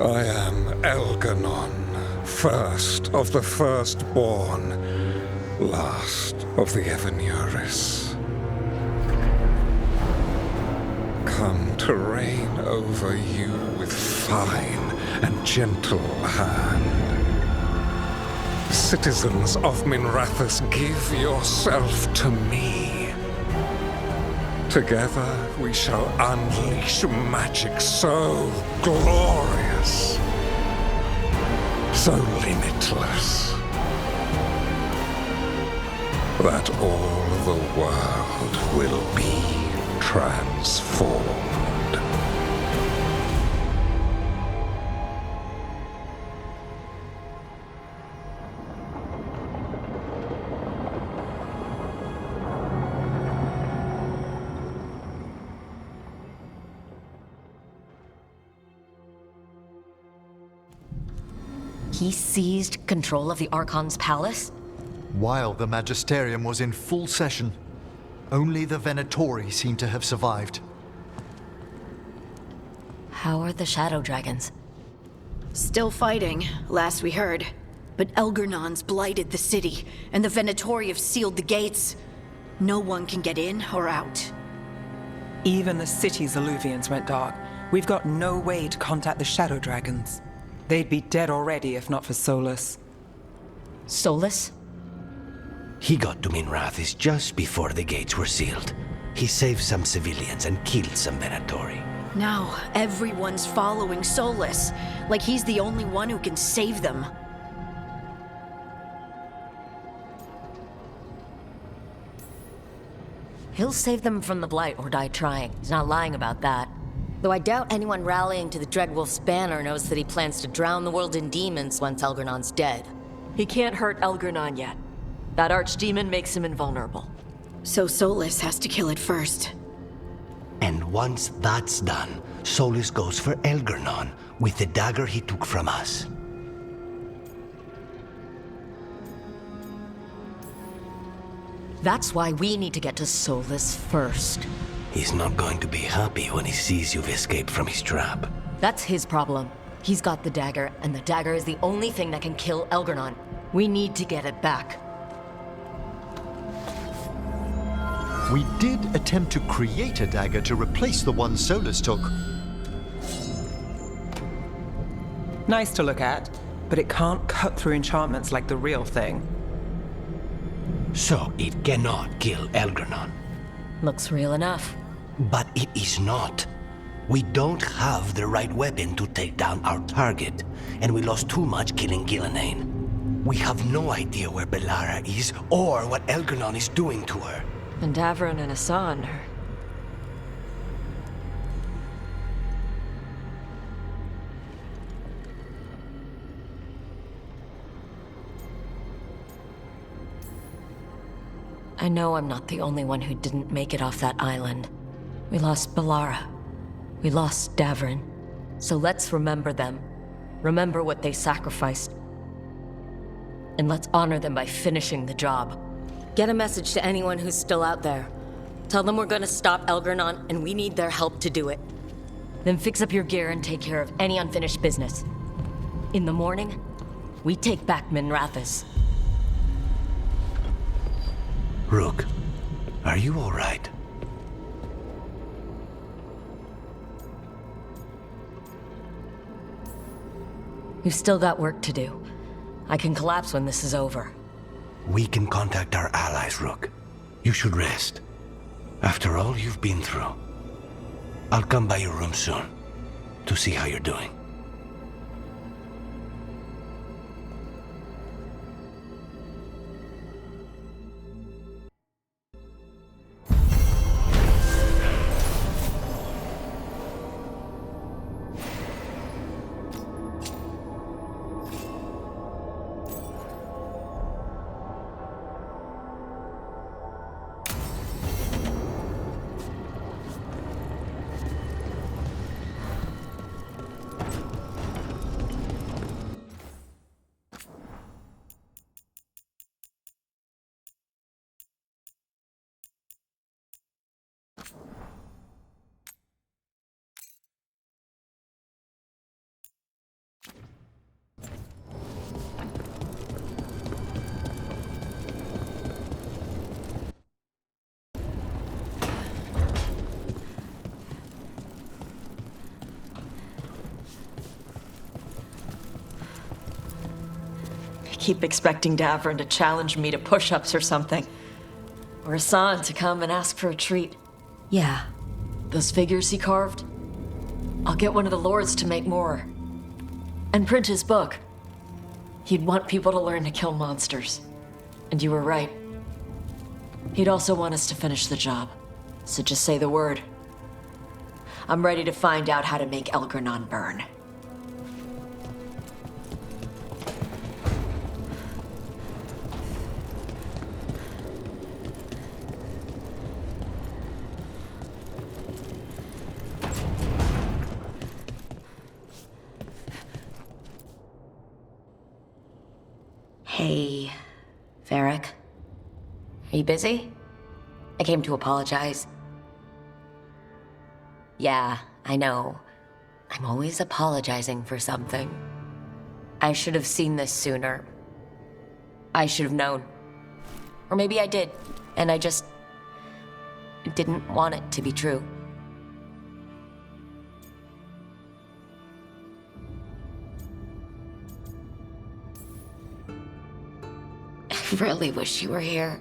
I am Elganon, first of the firstborn, last of the Evanuris. Come to reign over you with fine and gentle hand. Citizens of Minrathous, give yourself to me. Together we shall unleash magic so glorious, so limitless, that all the world will be transformed. He seized control of the Archon's palace? While the Magisterium was in full session, only the Venatori seem to have survived. How are the Shadow Dragons? Still fighting, last we heard. But Elgernon's blighted the city, and the Venatori have sealed the gates. No one can get in or out. Even the city's Alluvians went dark. We've got no way to contact the Shadow Dragons. They'd be dead already if not for Solus. Solus? He got to Minrathous just before the gates were sealed. He saved some civilians and killed some Venatori. Now, everyone's following Solus, like he's the only one who can save them. He'll save them from the Blight or die trying. He's not lying about that. Though I doubt anyone rallying to the Dreadwolf's banner knows that he plans to drown the world in demons once Elgernon's dead. He can't hurt Elgernon yet. That archdemon makes him invulnerable. So Solus has to kill it first. And once that's done, Solus goes for Elgernon with the dagger he took from us. That's why we need to get to Solus first. He's not going to be happy when he sees you've escaped from his trap. That's his problem. He's got the dagger, and the dagger is the only thing that can kill Elgernon. We need to get it back. We did attempt to create a dagger to replace the one Solus took. Nice to look at, but it can't cut through enchantments like the real thing. So it cannot kill Elgernon. Looks real enough. But it is not. We don't have the right weapon to take down our target, and we lost too much killing Gillenane. We have no idea where Bellara is, or what Elgernon is doing to her. And Davron and Asan are... I know I'm not the only one who didn't make it off that island. We lost Bellara. We lost Davron. So let's remember them. Remember what they sacrificed. And let's honor them by finishing the job. Get a message to anyone who's still out there. Tell them we're gonna stop Elgernon, and we need their help to do it. Then fix up your gear and take care of any unfinished business. In the morning, we take back Minrathous. Rook, are you all right? We've still got work to do. I can collapse when this is over. We can contact our allies, Rook. You should rest. After all you've been through. I'll come by your room soon to see how you're doing. keep expecting Davrin to challenge me to push-ups or something. Or Hassan to come and ask for a treat. Yeah. Those figures he carved? I'll get one of the lords to make more. And print his book. He'd want people to learn to kill monsters. And you were right. He'd also want us to finish the job. So just say the word. I'm ready to find out how to make Elgernon burn. Hey, Varric. Are you busy? I came to apologize. Yeah, I know. I'm always apologizing for something. I should have seen this sooner. I should have known. Or maybe I did, and I just didn't want it to be true. I really wish you were here.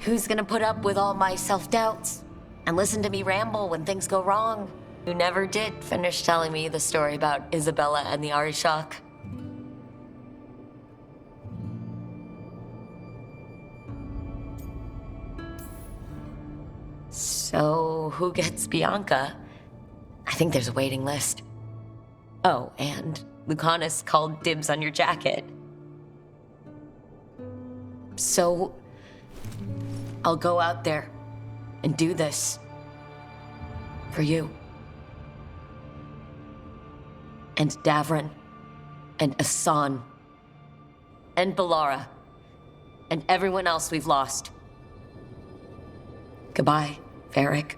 Who's gonna put up with all my self-doubts and listen to me ramble when things go wrong? You never did finish telling me the story about Isabella and the Arishok. So, who gets Bianca? I think there's a waiting list. Oh, and Lucanus called dibs on your jacket. So, I'll go out there and do this. For you. And Davrin. And Hassan. And Balara. And everyone else we've lost. Goodbye, Varric.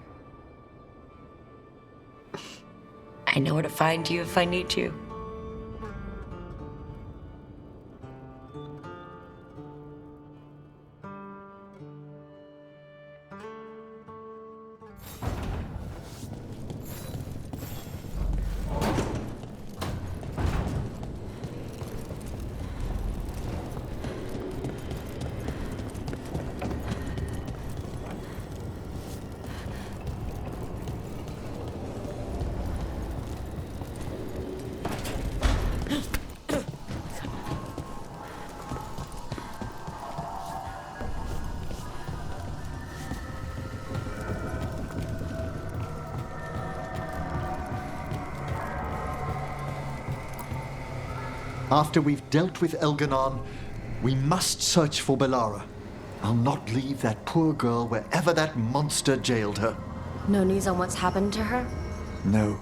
I know where to find you if I need you. After we've dealt with Elgernon, we must search for Balara. I'll not leave that poor girl wherever that monster jailed her. No news on what's happened to her? No.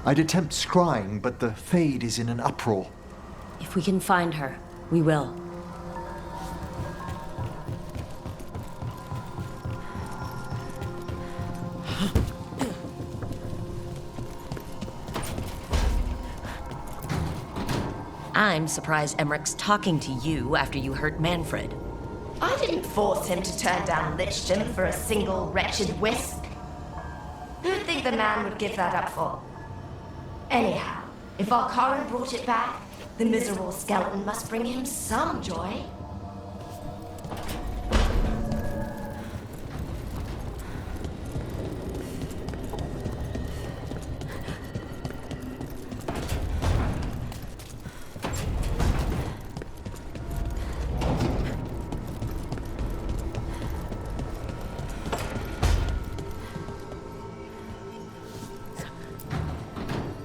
I'd attempt scrying, but the Fade is in an uproar. If we can find her, we will. I'm surprised Emmerich's talking to you after you hurt Manfred. I didn't force him to turn down Lichton for a single wretched whisk. Who'd think the man would give that up for? Anyhow, if Valkaran brought it back, the miserable skeleton must bring him some joy.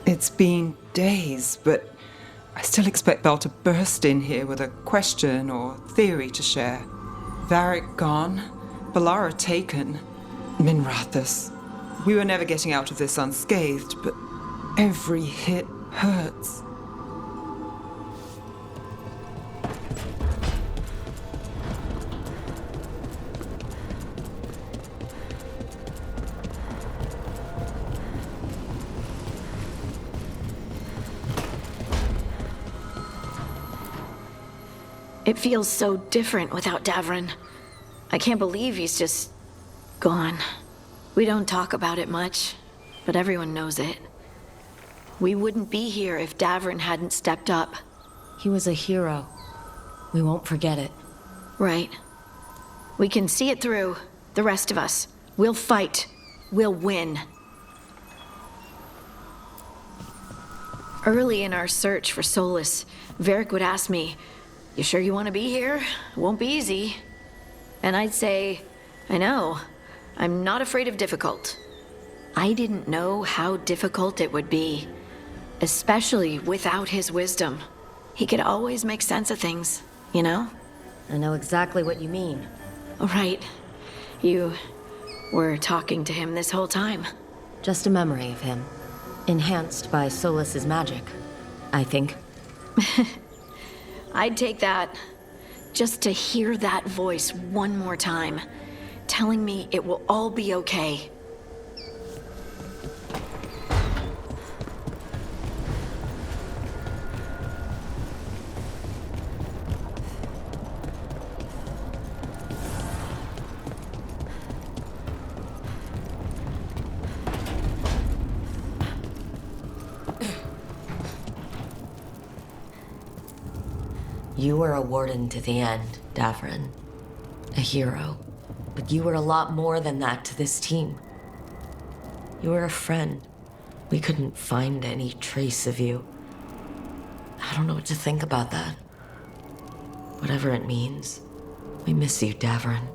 It's been days, but I still expect Belle to burst in here with a question or theory to share. Varric gone, Balara taken, Minrathus. We were never getting out of this unscathed, but every hit hurts. It feels so different without Davrin. I can't believe he's just gone. We don't talk about it much, but everyone knows it. We wouldn't be here if Davrin hadn't stepped up. He was a hero. We won't forget it. Right. We can see it through. The rest of us. We'll fight. We'll win. Early in our search for solace, Varric would ask me, "You sure you want to be here? It won't be easy." And I'd say, "I know. I'm not afraid of difficult." I didn't know how difficult it would be, especially without his wisdom. He could always make sense of things, you know? I know exactly what you mean. Right. You were talking to him this whole time. Just a memory of him. Enhanced by Solas's magic, I think. I'd take that. Just to hear that voice one more time, telling me it will all be okay. You were a warden to the end, Davrin. A hero. But you were a lot more than that to this team. You were a friend. We couldn't find any trace of you. I don't know what to think about that. Whatever it means, we miss you, Davrin.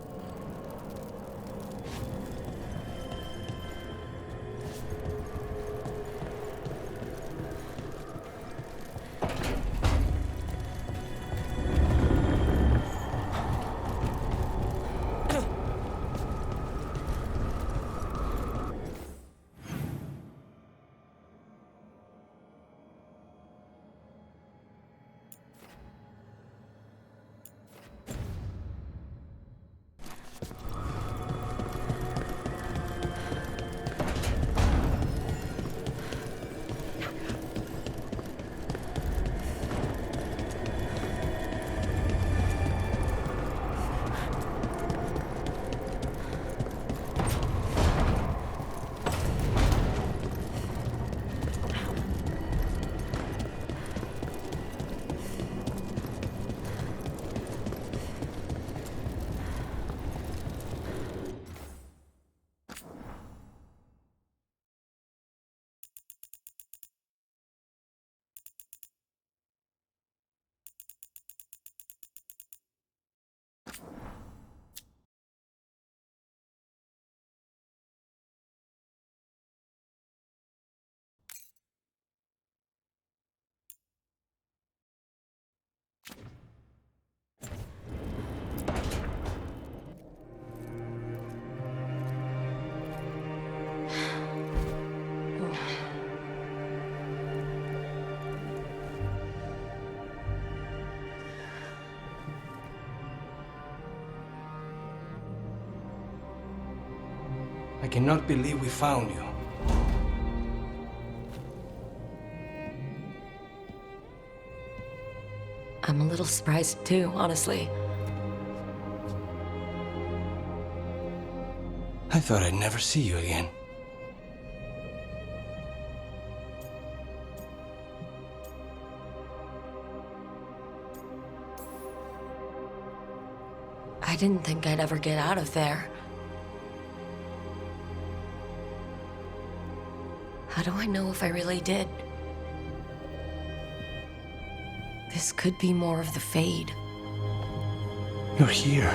I cannot believe we found you. I'm a little surprised too, honestly. I thought I'd never see you again. I didn't think I'd ever get out of there. How do I know if I really did? This could be more of the Fade. You're here.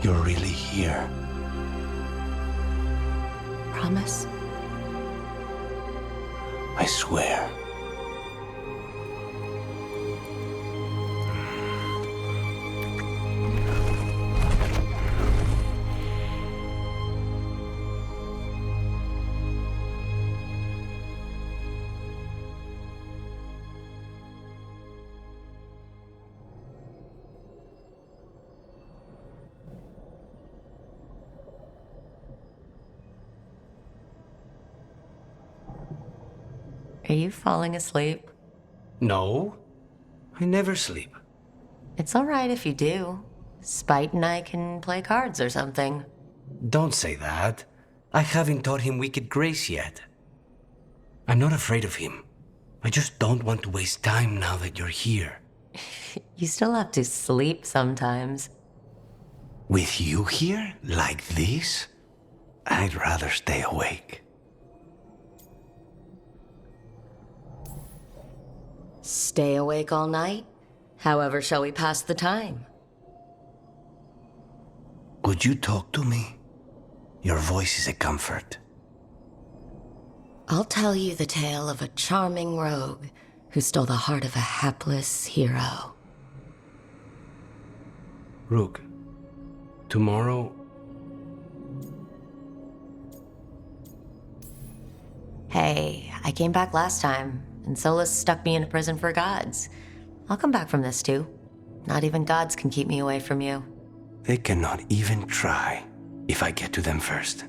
You're really here. Promise? I swear. Are you falling asleep? No, I never sleep. It's all right if you do. Spite and I can play cards or something. Don't say that. I haven't taught him Wicked Grace yet. I'm not afraid of him. I just don't want to waste time now that you're here. You still have to sleep sometimes. With you here, like this, I'd rather stay awake. Stay awake all night? However shall we pass the time? Would you talk to me? Your voice is a comfort. I'll tell you the tale of a charming rogue who stole the heart of a hapless hero. Rook, tomorrow... Hey, I came back last time, and Solus stuck me in prison for gods. I'll come back from this too. Not even gods can keep me away from you. They cannot even try if I get to them first.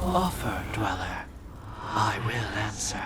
Offer, Dweller. I will answer.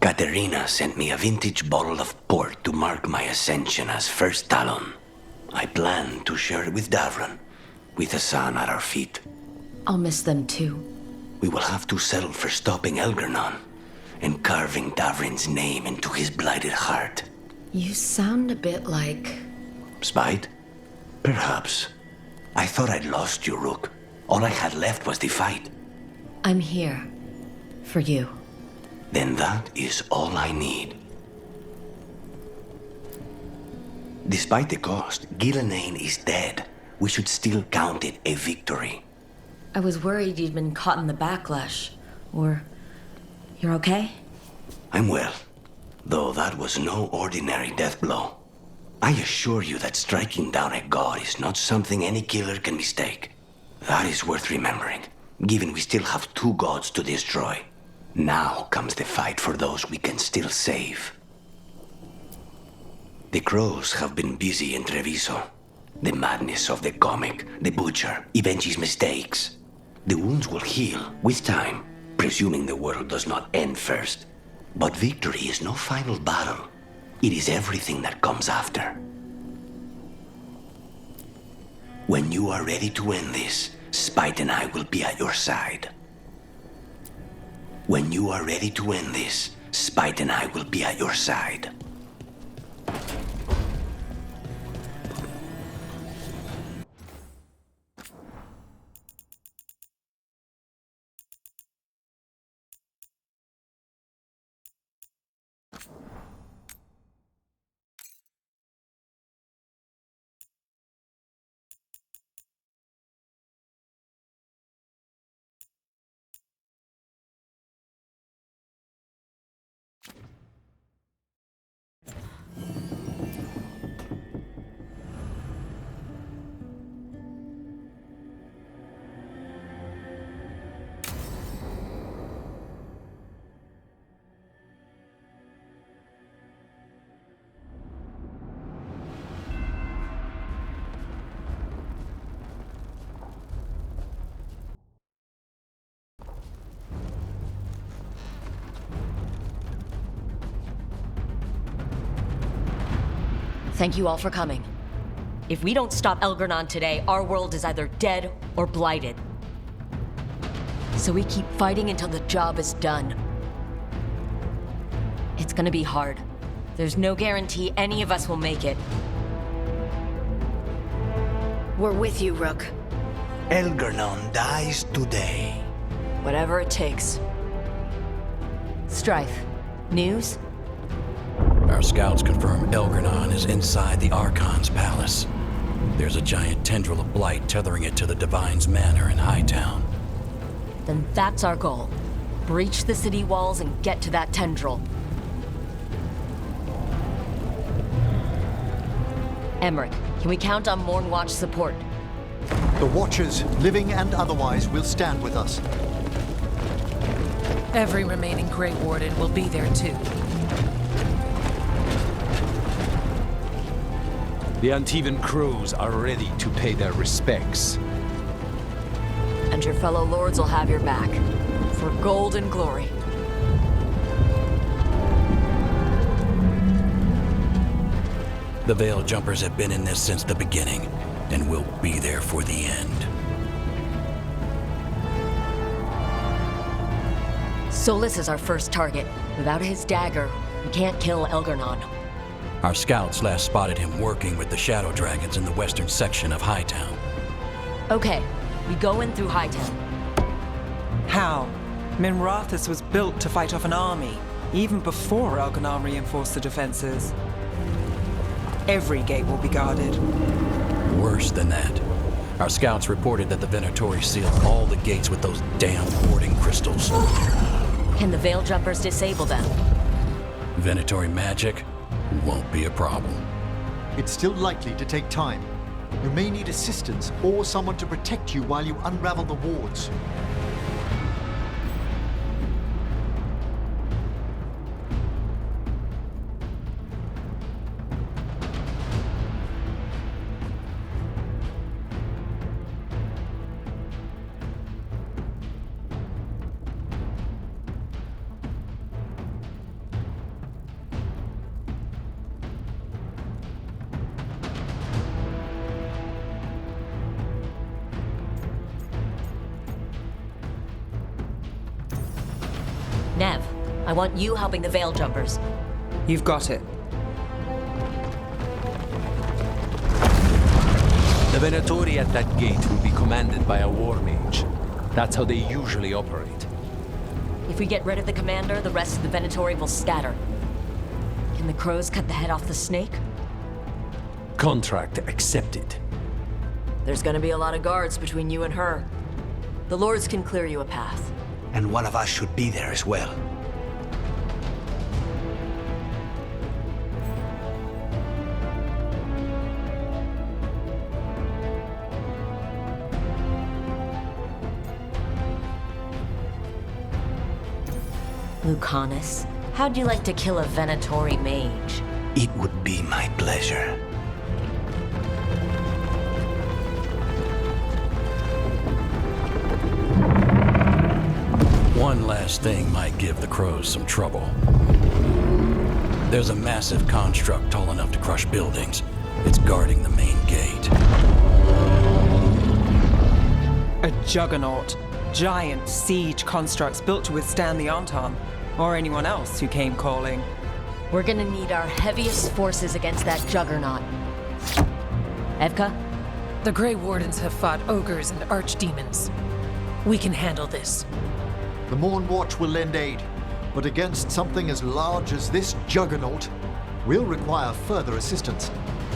Katerina sent me a vintage bottle of port to mark my ascension as First Talon. I plan to share it with Davron, with the sun at our feet. I'll miss them too. We will have to settle for stopping Elgernon and carving Davrin's name into his blighted heart. You sound a bit like... Spite? Perhaps. I thought I'd lost you, Rook. All I had left was the fight. I'm here. For you. Then that is all I need. Despite the cost, Ghilanane is dead. We should still count it a victory. I was worried you'd been caught in the backlash. Or... you're okay? I'm well, though that was no ordinary death blow. I assure you that striking down a god is not something any killer can mistake. That is worth remembering, given we still have 2 gods to destroy. Now comes the fight for those we can still save. The crows have been busy in Treviso. The madness of the comic, the butcher, Evenchi's mistakes. The wounds will heal with time, presuming the world does not end first. But victory is no final battle. It is everything that comes after. When you are ready to end this, Spite and I will be at your side. When you are ready to end this, Spite and I will be at your side. Thank you all for coming. If we don't stop Elgar'nan today, our world is either dead or blighted. So we keep fighting until the job is done. It's gonna be hard. There's no guarantee any of us will make it. We're with you, Rook. Elgar'nan dies today. Whatever it takes. Strife, news? Our scouts confirm Elgar'nan is inside the Archon's palace. There's a giant tendril of blight tethering it to the Divine's manor in Hightown. Then that's our goal. Breach the city walls and get to that tendril. Emmerich, can we count on Mornwatch support? The Watchers, living and otherwise, will stand with us. Every remaining Grey Warden will be there too. The Antivan crews are ready to pay their respects. And your fellow lords will have your back. For gold and glory. The Veil Jumpers have been in this since the beginning, and will be there for the end. Solus is our first target. Without his dagger, we can't kill Elgar'nan. Our scouts last spotted him working with the Shadow Dragons in the western section of Hightown. Okay, we go in through Hightown. How? Minrathous was built to fight off an army, even before Elgar'nan reinforced the defenses. Every gate will be guarded. Worse than that. Our scouts reported that the Venatori sealed all the gates with those damn hoarding crystals. Can the Veil Jumpers disable them? Venatori magic won't be a problem. It's still likely to take time. You may need assistance or someone to protect you while you unravel the wards. Nev, I want you helping the Veil Jumpers. You've got it. The Venatori at that gate will be commanded by a war mage. That's how they usually operate. If we get rid of the commander, the rest of the Venatori will scatter. Can the crows cut the head off the snake? Contract accepted. There's gonna be a lot of guards between you and her. The lords can clear you a path. And one of us should be there as well. Lucanus, how'd you like to kill a Venatori mage? It would be my pleasure. One last thing might give the crows some trouble. There's a massive construct tall enough to crush buildings. It's guarding the main gate. A juggernaut. Giant siege constructs built to withstand the Anton, or anyone else who came calling. We're gonna need our heaviest forces against that juggernaut. Evka? The Grey Wardens have fought ogres and archdemons. We can handle this. The Morn Watch will lend aid, but against something as large as this juggernaut, we'll require further assistance.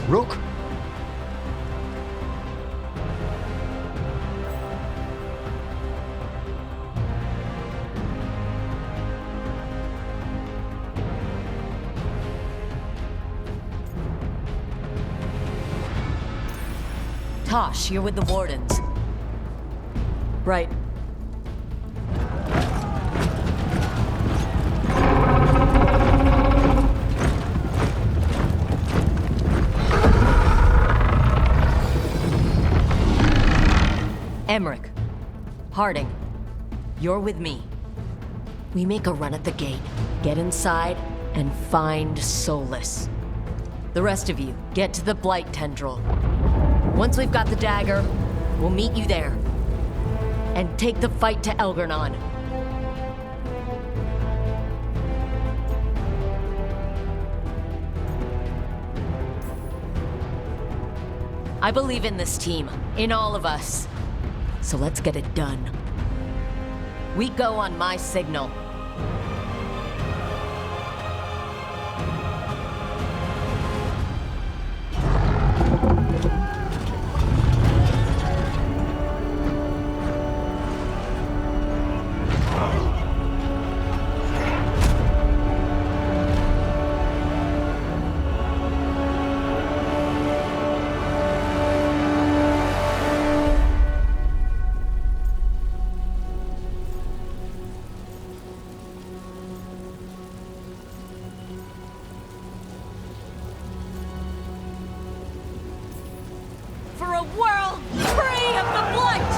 Rook? Tosh, you're with the Wardens. Right. Emmerich, Harding, you're with me. We make a run at the gate, get inside, and find Solus. The rest of you, get to the Blight Tendril. Once we've got the dagger, we'll meet you there. And take the fight to Elgernon. I believe in this team, in all of us. So let's get it done. We go on my signal. For a world free of the blight!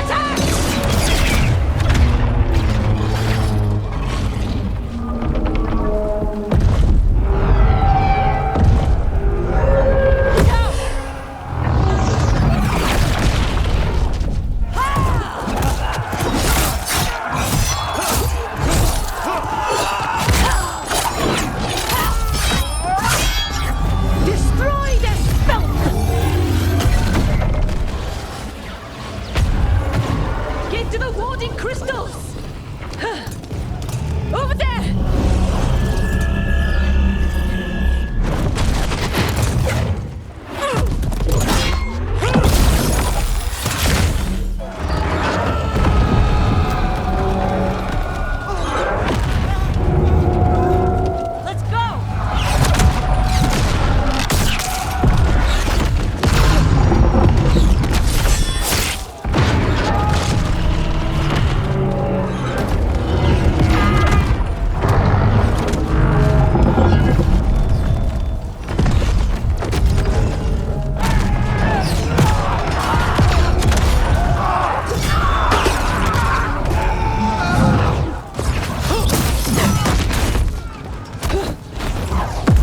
Attack! Destroy this filth! Get to the warding crystals! Over there! Let's go!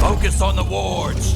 Focus on the wards!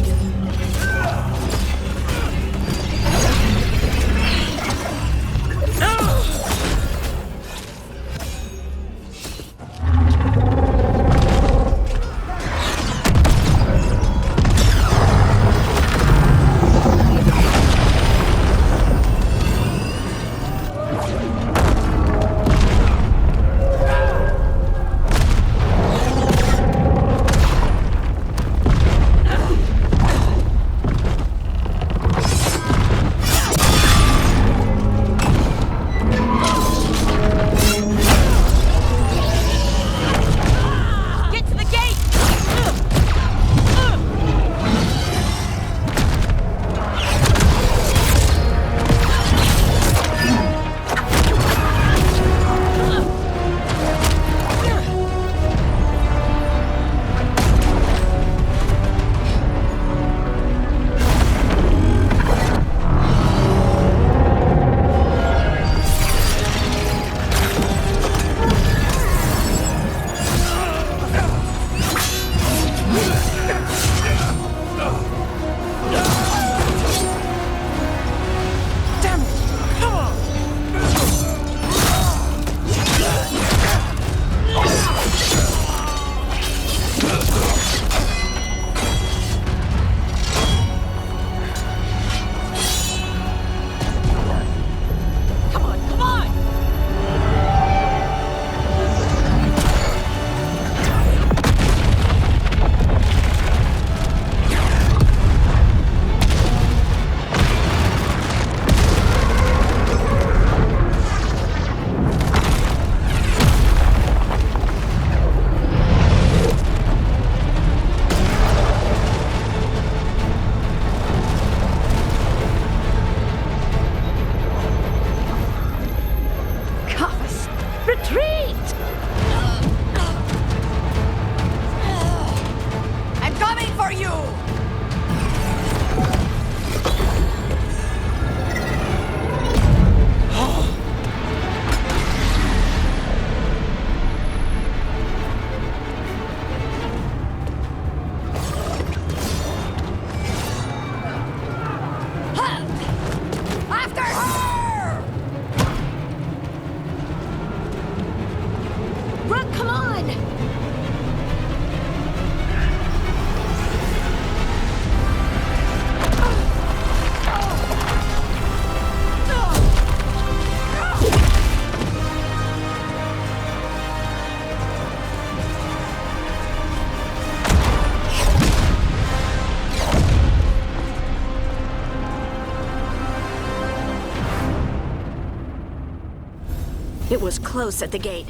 was close at the gate,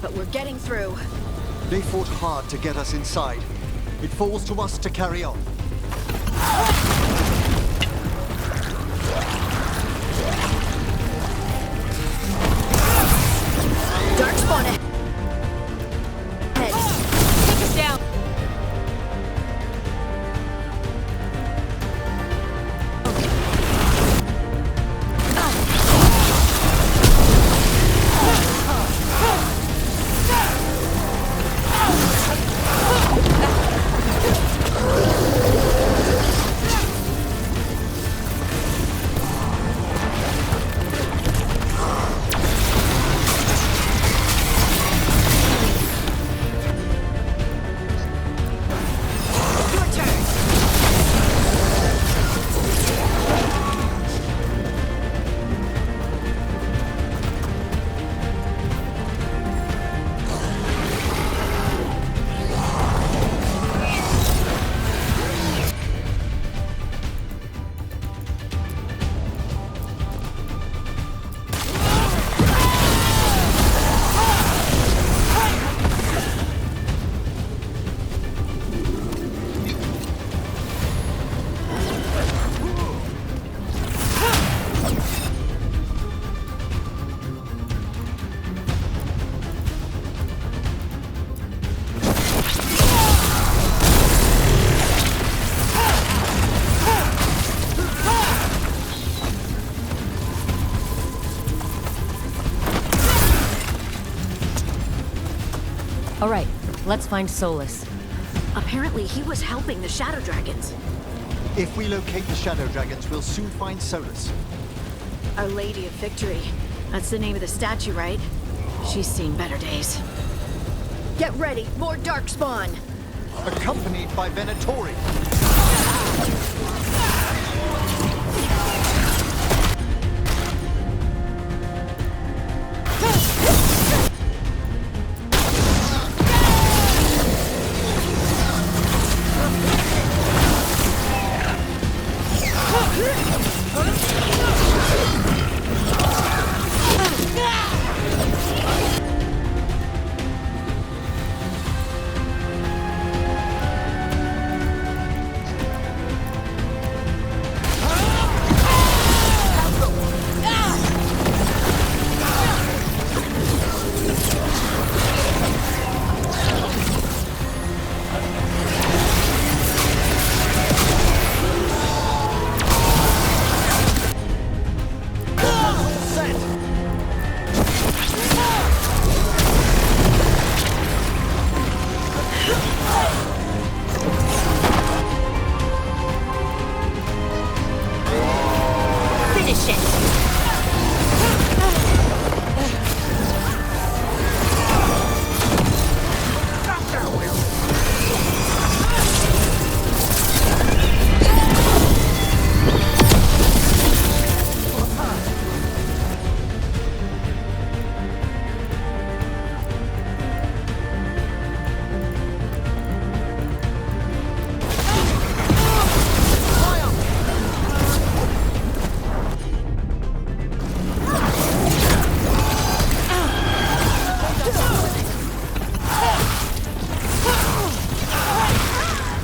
but we're getting through. They fought hard to get us inside. It falls to us to carry on. Darkspawn ahead. Take us down. All right, let's find Solus. Apparently, he was helping the Shadow Dragons. If we locate the Shadow Dragons, we'll soon find Solus. Our Lady of Victory. That's the name of the statue, right? She's seen better days. Get ready, more Darkspawn! Accompanied by Venatori.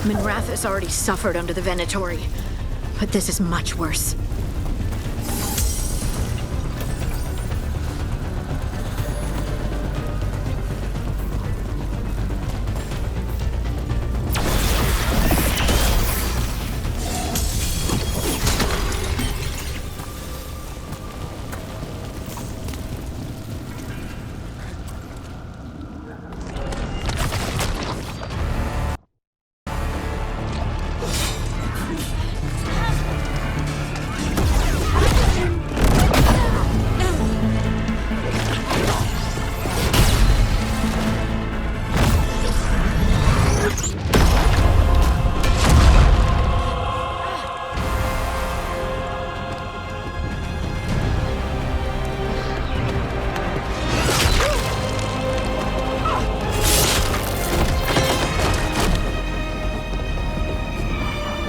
Minrathous already suffered under the Venatori, but this is much worse.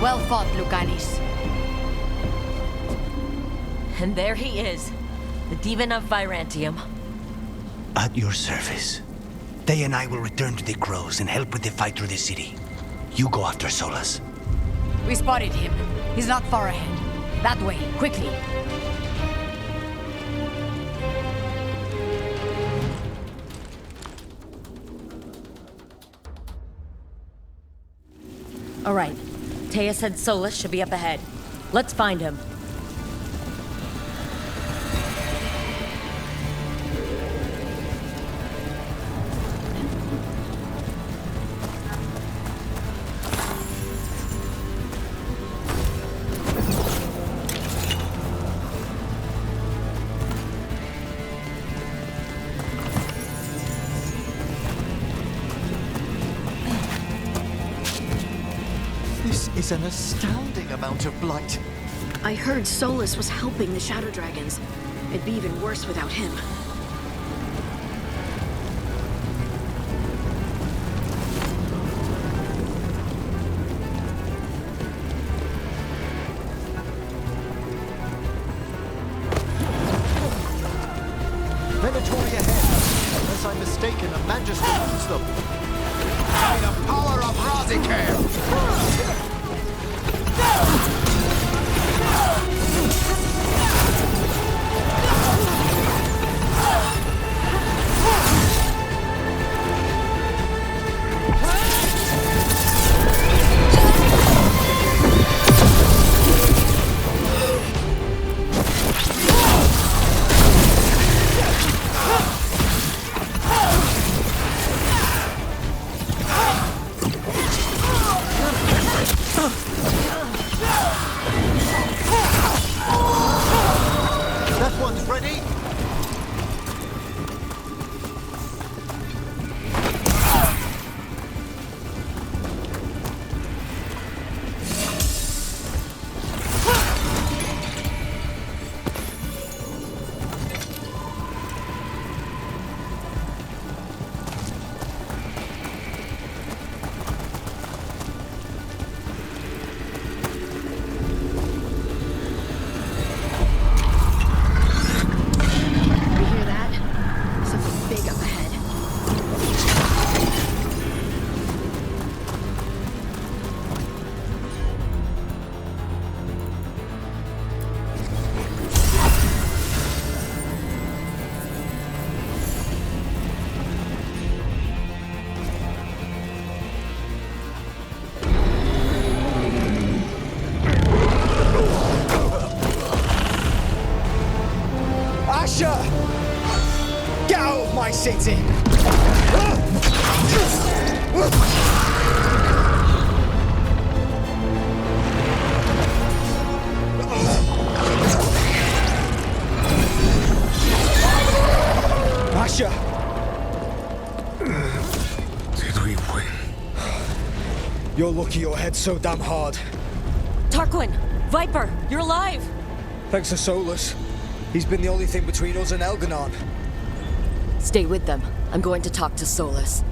Well fought, Lucanis. And there he is, the Demon of Virantium. At your service. They and I will return to the Crows and help with the fight through the city. You go after Solus. We spotted him. He's not far ahead. That way, quickly. All right. Taya said Solus should be up ahead. Let's find him. This is an astounding amount of blight. I heard Solus was helping the Shadow Dragons. It'd be even worse without him. Venatori ahead. Unless I'm mistaken, a Magister owns them. By the power of Razikale! That one's ready. Get out of my city! Asher! Did we win? You're lucky your head's so damn hard. Tarquin! Viper! You're alive! Thanks to Solus. He's been the only thing between us and Elganon. Stay with them. I'm going to talk to Solus.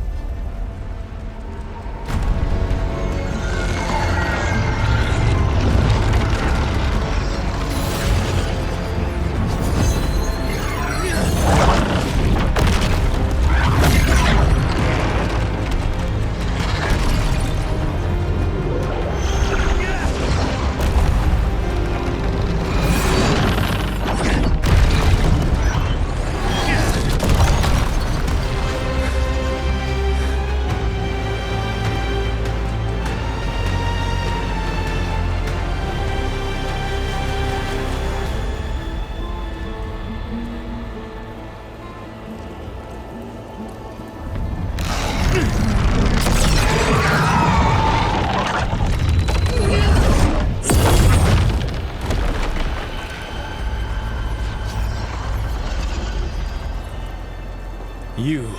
You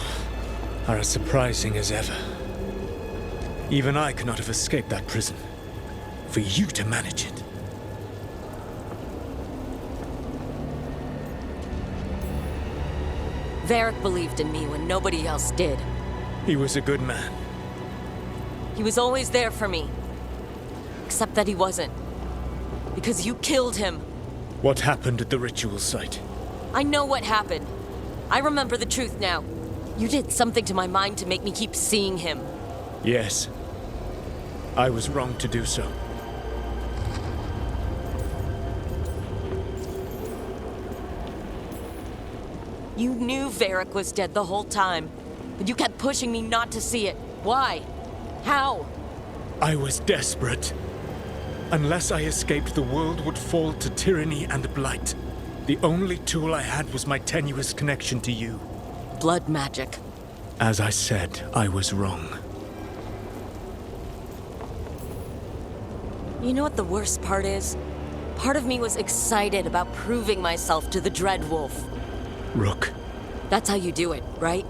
are as surprising as ever. Even I could not have escaped that prison. For you to manage it. Varric believed in me when nobody else did. He was a good man. He was always there for me. Except that he wasn't. Because you killed him. What happened at the ritual site? I know what happened. I remember the truth now. You did something to my mind to make me keep seeing him. Yes. I was wrong to do so. You knew Varric was dead the whole time, but you kept pushing me not to see it. Why? How? I was desperate. Unless I escaped, the world would fall to tyranny and blight. The only tool I had was my tenuous connection to you. Blood magic. As I said, I was wrong. You know what the worst part is? Part of me was excited about proving myself to the Dread Wolf. Rook. That's how you do it, right?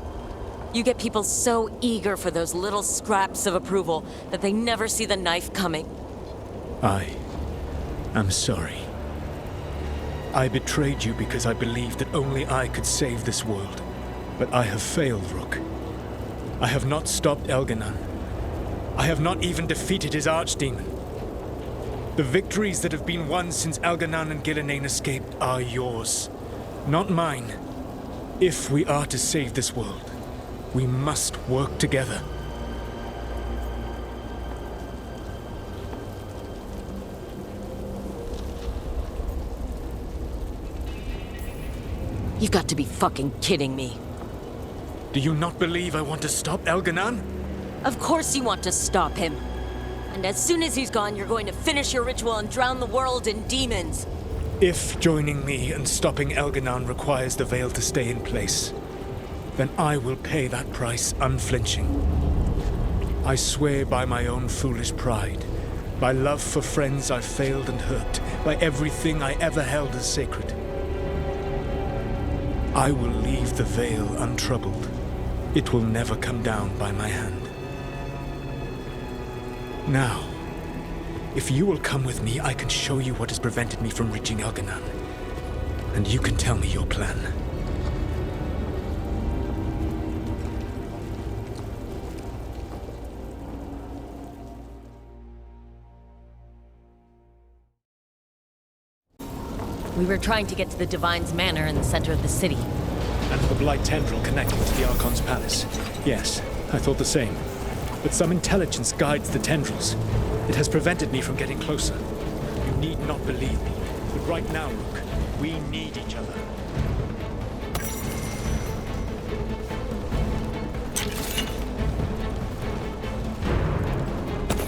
You get people so eager for those little scraps of approval that they never see the knife coming. I'm sorry. I betrayed you because I believed that only I could save this world. But I have failed, Rook. I have not stopped Elganon. I have not even defeated his archdemon. The victories that have been won since Elganon and Gillenane escaped are yours, not mine. If we are to save this world, we must work together. You've got to be fucking kidding me. Do you not believe I want to stop Elganon? Of course you want to stop him. And as soon as he's gone, you're going to finish your ritual and drown the world in demons. If joining me and stopping Elganon requires the veil to stay in place, then I will pay that price unflinching. I swear by my own foolish pride, by love for friends I've failed and hurt, by everything I ever held as sacred. I will leave the veil untroubled. It will never come down by my hand. Now, if you will come with me, I can show you what has prevented me from reaching Elganon. And you can tell me your plan. We were trying to get to the Divine's Manor in the center of the city. And the Blight Tendril connecting to the Archon's palace. Yes, I thought the same. But some intelligence guides the tendrils. It has prevented me from getting closer. You need not believe me, but right now, Rook, we need each other.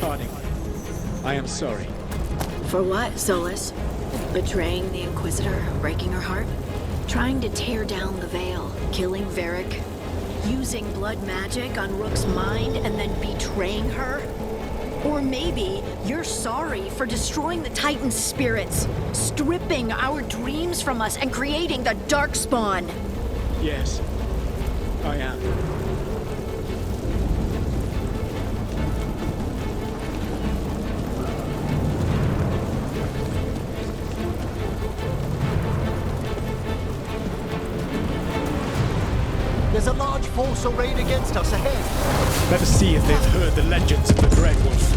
Harding, I am sorry. For what, Solus? Betraying the Inquisitor, breaking her heart? Trying to tear down the Veil, killing Varric? Using blood magic on Rook's mind and then betraying her? Or maybe you're sorry for destroying the Titan's spirits, stripping our dreams from us and creating the Darkspawn. Yes, I am. There's a large force arrayed against us ahead. Let us see if they've heard the legends of the Dread Wolf.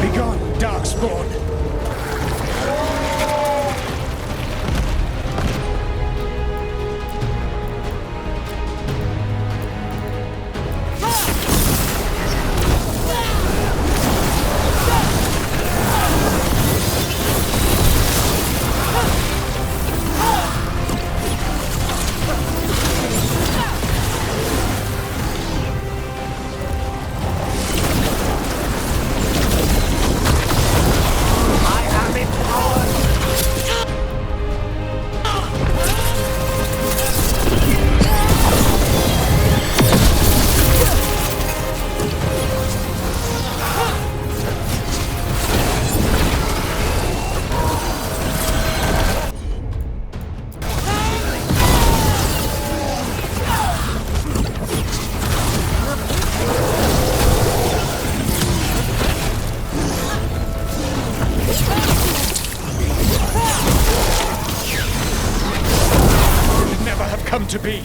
Begone, Darkspawn! To be.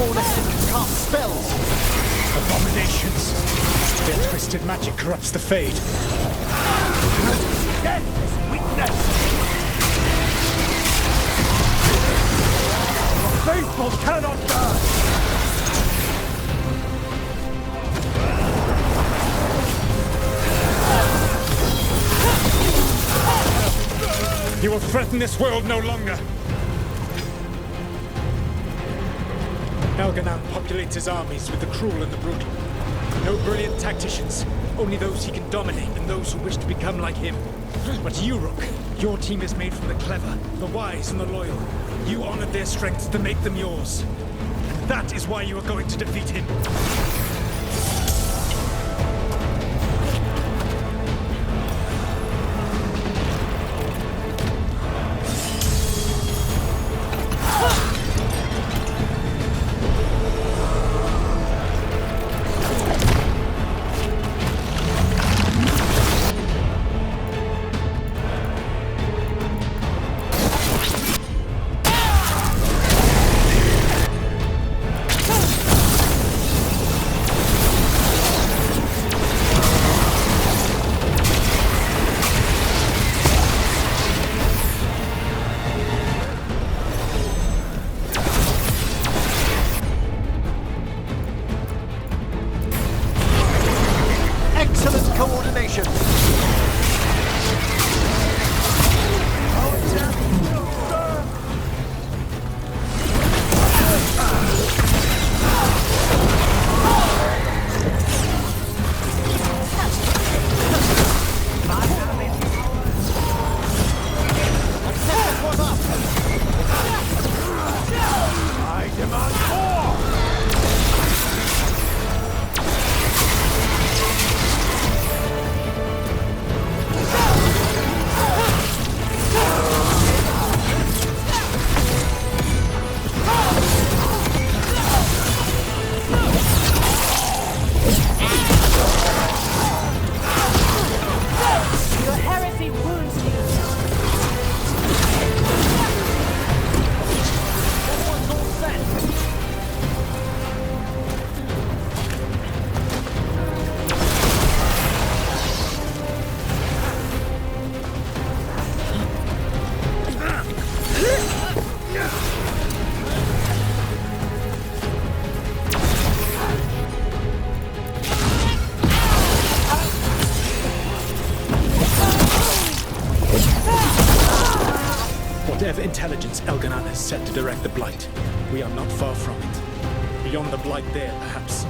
spawn ahead can cast spells. Abominations. Their twisted magic corrupts the Fade. Get this weakness! The faithful cannot die! You will threaten this world no longer. Elganan populates his armies with the cruel and the brutal. No brilliant tacticians, only those he can dominate and those who wish to become like him. But you, Rook, your team is made from the clever, the wise, and the loyal. You honored their strengths to make them yours. And that is why you are going to defeat him. Excellent coordination. I demand more! Your heresy wounds you. Everyone's all set. Whatever intelligence Elganan has set to direct the Blight, we are not far from it. Beyond the Blight there, perhaps.